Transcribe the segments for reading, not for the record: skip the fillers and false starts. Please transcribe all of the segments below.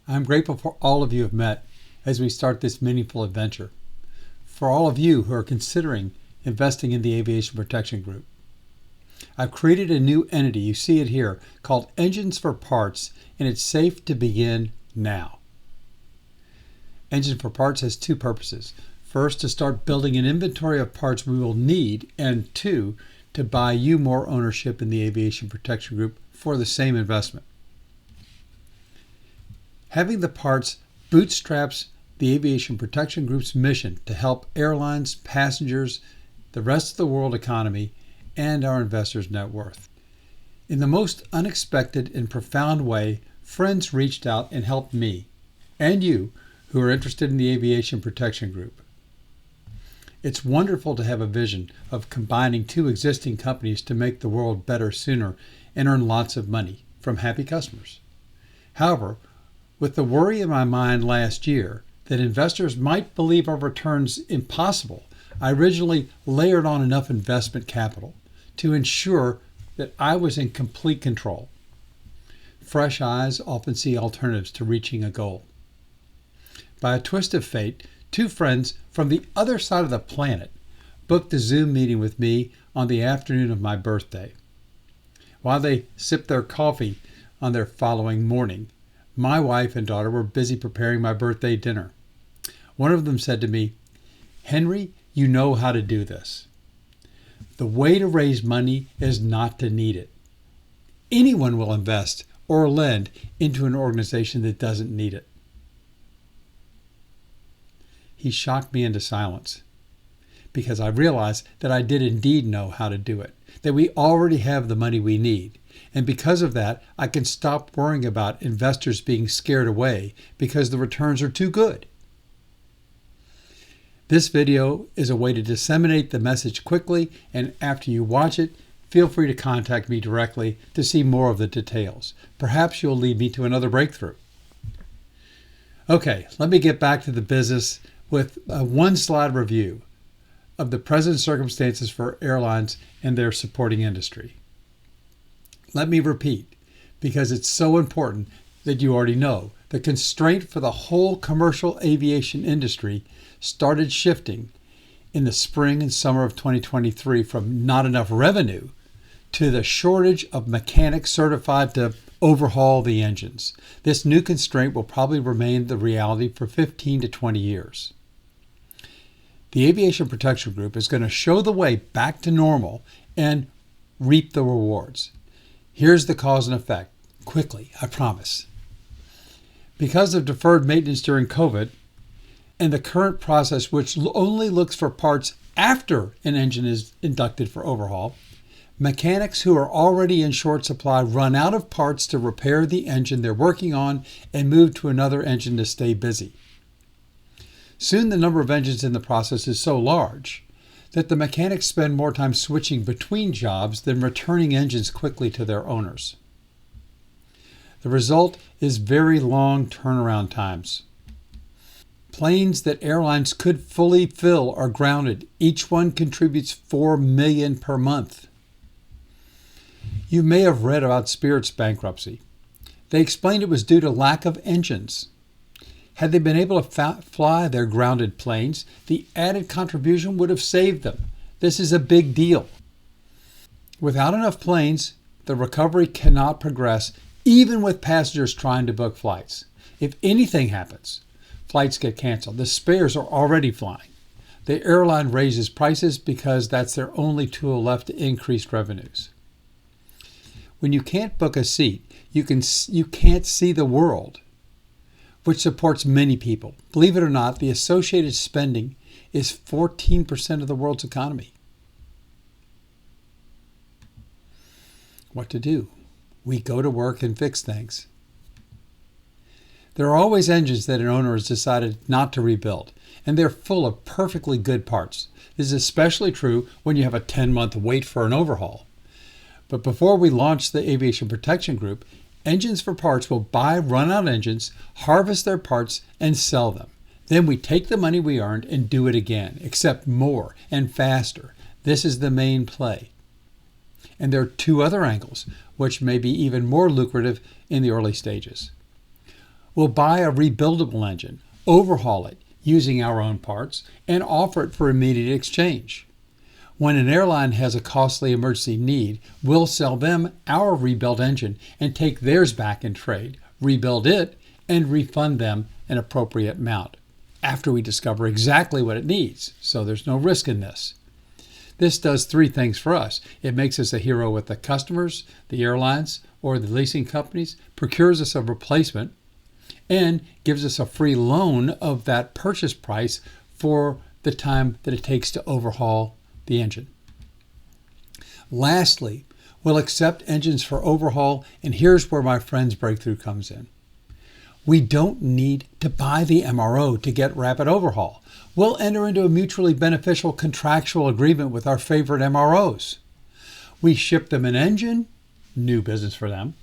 I'm grateful for all of you have met as we start this meaningful adventure. For all of you who are considering investing in the Aviation Protection Group. I've created a new entity, you see it here, called Engines for Parts, and it's safe to begin now. Engines for Parts has two purposes. First, to start building an inventory of parts we will need, and two, to buy you more ownership in the Aviation Protection Group for the same investment. Having the parts bootstraps the Aviation Protection Group's mission to help airlines, passengers, the rest of the world economy, and our investors' net worth. In the most unexpected and profound way, friends reached out and helped me, and you, who are interested in the Aviation Protection Group. It's wonderful to have a vision of combining two existing companies to make the world better sooner and earn lots of money from happy customers. However, with the worry in my mind last year that investors might believe our returns impossible, I originally layered on enough investment capital to ensure that I was in complete control. Fresh eyes often see alternatives to reaching a goal. By a twist of fate, two friends from the other side of the planet booked a Zoom meeting with me on the afternoon of my birthday. While they sipped their coffee on their following morning, my wife and daughter were busy preparing my birthday dinner. One of them said to me, "Henry, you know how to do this. The way to raise money is not to need it. Anyone will invest or lend into an organization that doesn't need it." He shocked me into silence because I realized that I did indeed know how to do it, that we already have the money we need. And because of that, I can stop worrying about investors being scared away because the returns are too good. This video is a way to disseminate the message quickly, and after you watch it, feel free to contact me directly to see more of the details. Perhaps you'll lead me to another breakthrough. Okay, let me get back to the business with a one-slide review of the present circumstances for airlines and their supporting industry. Let me repeat, because it's so important that you already know, the constraint for the whole commercial aviation industry started shifting in the spring and summer of 2023 from not enough revenue to the shortage of mechanics certified to overhaul the engines. This new constraint will probably remain the reality for 15 to 20 years. The Aviation Protection Group is going to show the way back to normal and reap the rewards. Here's the cause and effect. Quickly, I promise. Because of deferred maintenance during COVID and the current process, which only looks for parts after an engine is inducted for overhaul, mechanics who are already in short supply run out of parts to repair the engine they're working on and move to another engine to stay busy. Soon the number of engines in the process is so large that the mechanics spend more time switching between jobs than returning engines quickly to their owners. The result is very long turnaround times. Planes that airlines could fully fill are grounded. Each one contributes $4 million per month. You may have read about Spirit's bankruptcy. They explained it was due to lack of engines. Had they been able to fly their grounded planes, the added contribution would have saved them. This is a big deal. Without enough planes, the recovery cannot progress, even with passengers trying to book flights. If anything happens, flights get canceled. The spares are already flying. The airline raises prices because that's their only tool left to increase revenues. When you can't book a seat, you can't see the world, which supports many people. Believe it or not, the associated spending is 14% of the world's economy. What to do? We go to work and fix things. There are always engines that an owner has decided not to rebuild, and they're full of perfectly good parts. This is especially true when you have a 10-month wait for an overhaul. But before we launch the Aviation Protection Group, Engines for Parts will buy run-out engines, harvest their parts, and sell them. Then we take the money we earned and do it again, except more and faster. This is the main play. And there are two other angles, which may be even more lucrative in the early stages. will buy a rebuildable engine, overhaul it using our own parts, and offer it for immediate exchange. When an airline has a costly emergency need, we'll sell them our rebuilt engine and take theirs back in trade, rebuild it, and refund them an appropriate amount after we discover exactly what it needs, so there's no risk in this. This does three things for us. It makes us a hero with the customers, the airlines, or the leasing companies, procures us a replacement, and gives us a free loan of that purchase price for the time that it takes to overhaul the engine. Lastly, we'll accept engines for overhaul, and here's where my friend's breakthrough comes in. We don't need to buy the MRO to get rapid overhaul. We'll enter into a mutually beneficial contractual agreement with our favorite MROs. We ship them an engine, new business for them.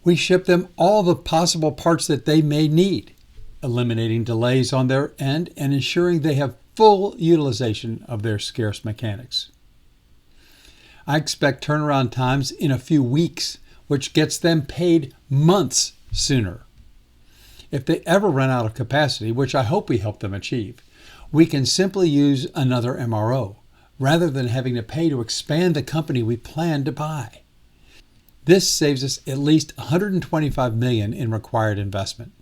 We ship them all the possible parts that they may need, eliminating delays on their end and ensuring they have full utilization of their scarce mechanics. I expect turnaround times in a few weeks, which gets them paid months sooner. If they ever run out of capacity, which I hope we help them achieve, we can simply use another MRO rather than having to pay to expand the company we plan to buy. This saves us at least $125 million in required investment.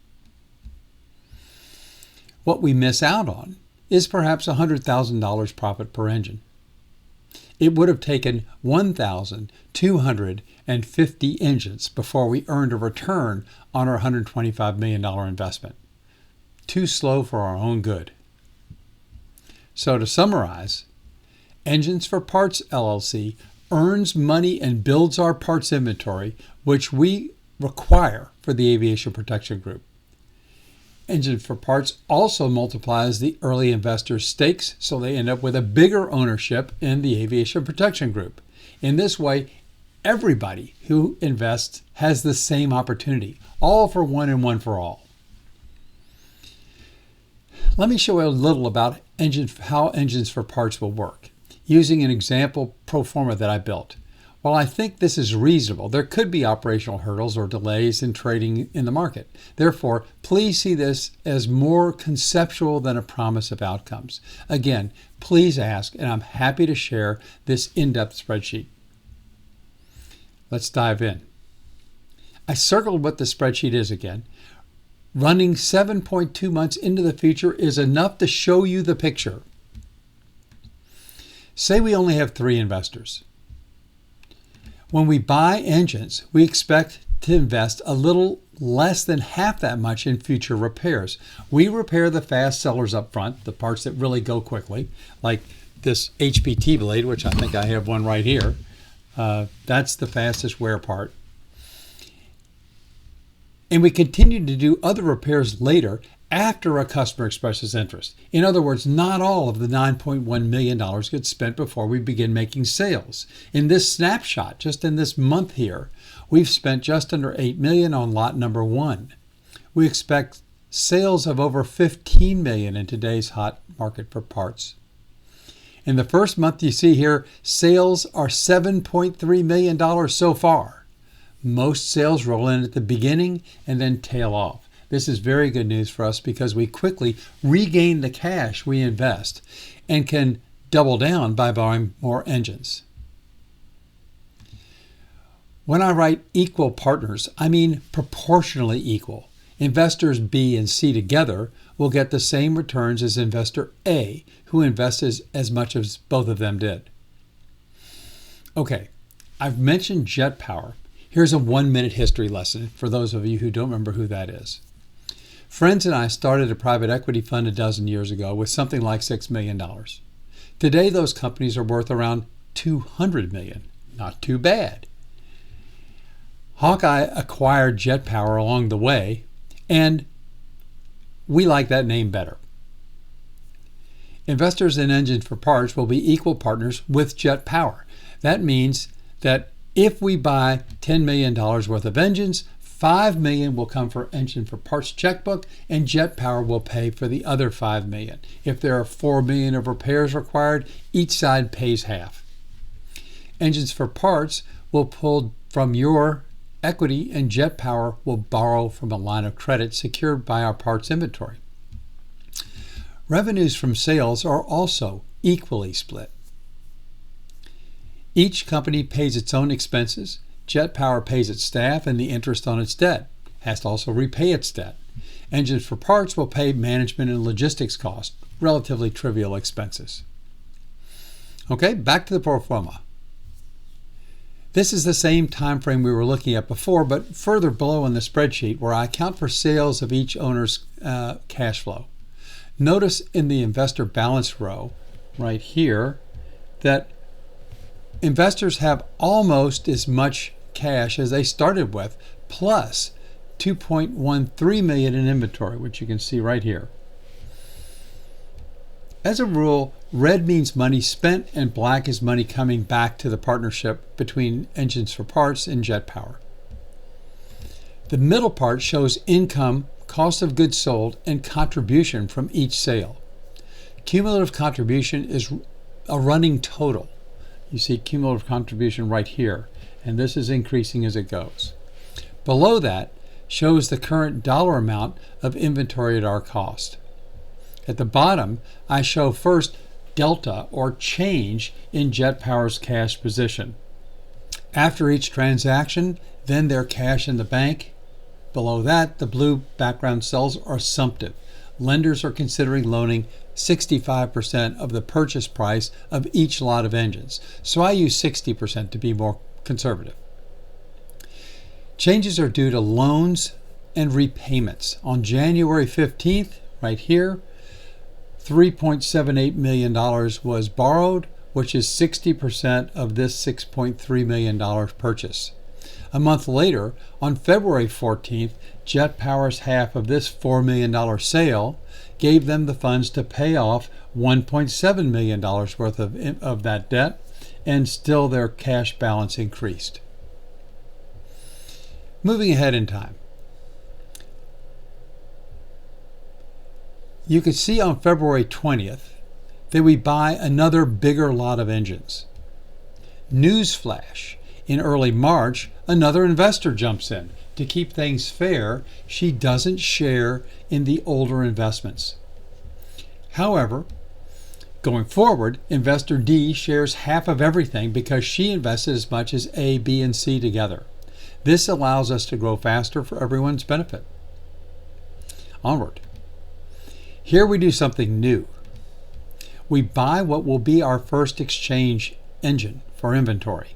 What we miss out on is perhaps $100,000 profit per engine. It would have taken 1,250 engines before we earned a return on our $125 million investment. Too slow for our own good. So to summarize, Engines for Parts LLC earns money and builds our parts inventory, which we require for the Aviation Protection Group. Engine for Parts also multiplies the early investors' stakes, so they end up with a bigger ownership in the Aviation Protection Group. In this way, everybody who invests has the same opportunity, all for one and one for all. Let me show you a little about how Engines for Parts will work, using an example pro forma that I built. While I think this is reasonable, there could be operational hurdles or delays in trading in the market. Therefore, please see this as more conceptual than a promise of outcomes. Again, please ask, and I'm happy to share this in-depth spreadsheet. Let's dive in. I circled what the spreadsheet is again. Running 7.2 months into the future is enough to show you the picture. Say we only have 3 investors. When we buy engines, we expect to invest a little less than half that much in future repairs. We repair the fast sellers up front, the parts that really go quickly, like this HPT blade, which I think I have one right here. That's the fastest wear part. And we continue to do other repairs later after a customer expresses interest. In other words, not all of the $9.1 million gets spent before we begin making sales. In this snapshot, just in this month here, we've spent just under $8 million on lot number 1. We expect sales of over $15 million in today's hot market for parts. In the first month you see here, sales are $7.3 million so far. Most sales roll in at the beginning and then tail off. This is very good news for us because we quickly regain the cash we invest and can double down by buying more engines. When I write equal partners, I mean proportionally equal. Investors B and C together will get the same returns as investor A, who invests as much as both of them did. Okay, I've mentioned Jetpower. Here's a 1-minute history lesson for those of you who don't remember who that is. Friends and I started a private equity fund a dozen years ago with something like $6 million. Today, those companies are worth around $200 million. Not too bad. Hawkeye acquired Jetpower along the way, and we like that name better. Investors in Engine for Parts will be equal partners with Jetpower. That means that if we buy $10 million worth of engines, $5 million will come for Engine for Parts checkbook, and Jetpower will pay for the other $5 million. If there are $4 million of repairs required, each side pays half. Engines for Parts will pull from your equity, and Jetpower will borrow from a line of credit secured by our parts inventory. Revenues from sales are also equally split. Each company pays its own expenses. Jetpower pays its staff and the interest on its debt, has to also repay its debt. Engines for Parts will pay management and logistics costs, relatively trivial expenses. Okay, back to the pro forma. This is the same time frame we were looking at before, but further below in the spreadsheet where I account for sales of each owner's cash flow. Notice in the investor balance row right here that investors have almost as much cash as they started with, plus $2.13 million in inventory, which you can see right here. As a rule, red means money spent and black is money coming back to the partnership between Engines for Parts and Jetpower. The middle part shows income, cost of goods sold, and contribution from each sale. Cumulative contribution is a running total. You see cumulative contribution right here, and this is increasing as it goes. Below that shows the current dollar amount of inventory at our cost. At the bottom, I show first delta or change in Jetpower's cash position. After each transaction, then their cash in the bank. Below that, the blue background cells are assumptive. Lenders are considering loaning 65% of the purchase price of each lot of engines. So I use 60% to be more conservative. Changes are due to loans and repayments. On January 15th, right here, $3.78 million was borrowed, which is 60% of this $6.3 million purchase. A month later, on February 14th, Jetpower's half of this $4 million sale gave them the funds to pay off $1.7 million worth of that debt, and still their cash balance increased. Moving ahead in time. You can see on February 20th that we buy another bigger lot of engines. Newsflash, in early March, another investor jumps in. To keep things fair, she doesn't share in the older investments. However, going forward, investor D shares half of everything because she invested as much as A, B, and C together. This allows us to grow faster for everyone's benefit. Onward. Here we do something new. We buy what will be our first exchange engine for inventory.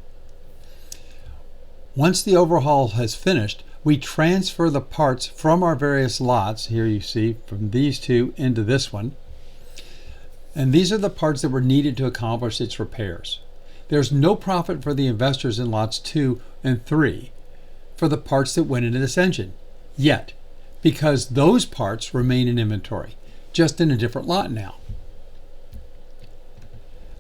Once the overhaul has finished, we transfer the parts from our various lots, here you see, from these two into this one. And these are the parts that were needed to accomplish its repairs. There's no profit for the investors in lots 2 and 3 for the parts that went into this engine, yet, because those parts remain in inventory, just in a different lot now.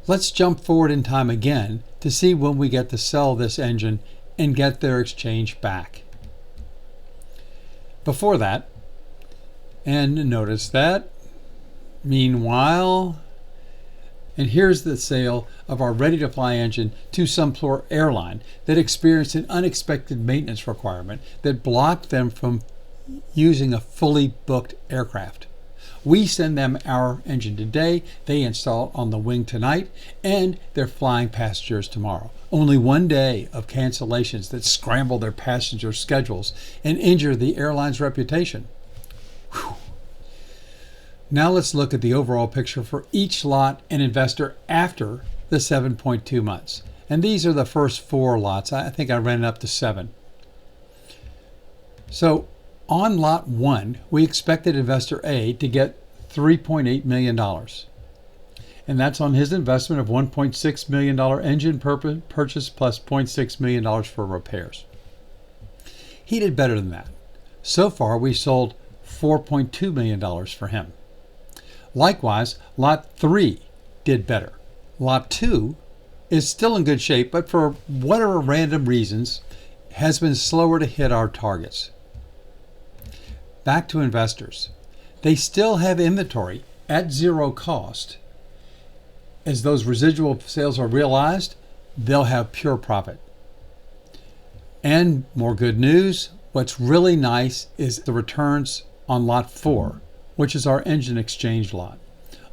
Let's jump forward in time again to see when we get to sell this engine and get their exchange back. Before that, and notice that, meanwhile, and here's the sale of our ready-to-fly engine to some poor airline that experienced an unexpected maintenance requirement that blocked them from using a fully booked aircraft. We send them our engine today, they install it on the wing tonight, and they're flying passengers tomorrow. Only one day of cancellations that scramble their passenger schedules and injure the airline's reputation. Whew. Now let's look at the overall picture for each lot and investor after the 7.2 months. And these are the first 4 lots. I think I ran it up to 7. So on lot 1, we expected investor A to get $3.8 million. And that's on his investment of $1.6 million engine purchase plus $0.6 million for repairs. He did better than that. So far, we sold $4.2 million for him. Likewise, lot 3 did better. Lot 2 is still in good shape, but for whatever random reasons, has been slower to hit our targets. Back to investors. They still have inventory at zero cost. As those residual sales are realized, they'll have pure profit. And more good news, what's really nice is the returns on lot 4, which is our engine exchange lot.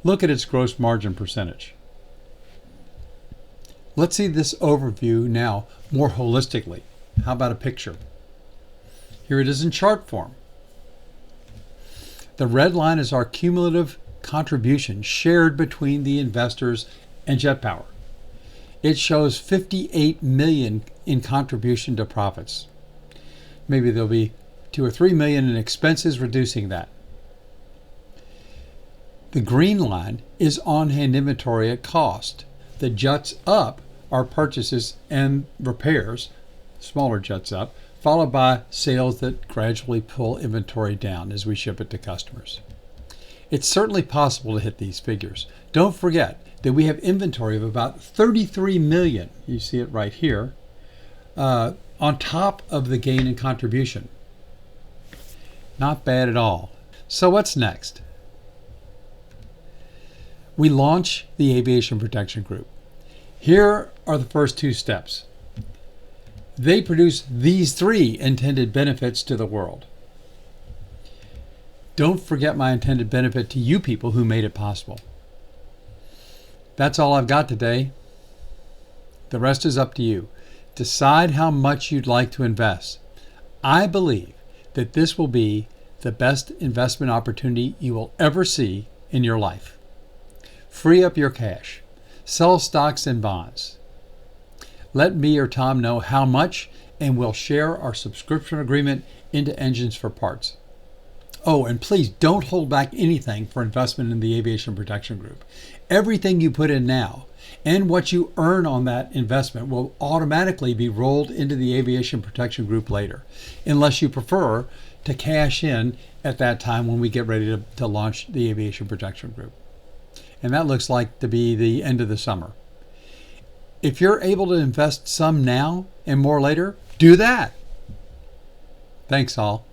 Look at its gross margin percentage. Let's see this overview now more holistically. How about a picture? Here it is in chart form. The red line is our cumulative contribution shared between the investors and Jetpower. It shows $58 million in contribution to profits. Maybe there'll be $2 or $3 million in expenses, reducing that. The green line is on-hand inventory at cost. The juts up are purchases and repairs, smaller juts up, followed by sales that gradually pull inventory down as we ship it to customers. It's certainly possible to hit these figures. Don't forget that we have inventory of about $33 million, you see it right here, on top of the gain in contribution. Not bad at all. So what's next? We launch the Aviation Protection Group. Here are the first 2 steps. They produce these 3 intended benefits to the world. Don't forget my intended benefit to you people who made it possible. That's all I've got today. The rest is up to you. Decide how much you'd like to invest. I believe that this will be the best investment opportunity you will ever see in your life. Free up your cash. Sell stocks and bonds. Let me or Tom know how much, and we'll share our subscription agreement into Engines for Parts. Oh, and please don't hold back anything for investment in the Aviation Protection Group. Everything you put in now and what you earn on that investment will automatically be rolled into the Aviation Protection Group later, unless you prefer to cash in at that time when we get ready to launch the Aviation Protection Group. And that looks like to be the end of the summer. If you're able to invest some now and more later, do that. Thanks all.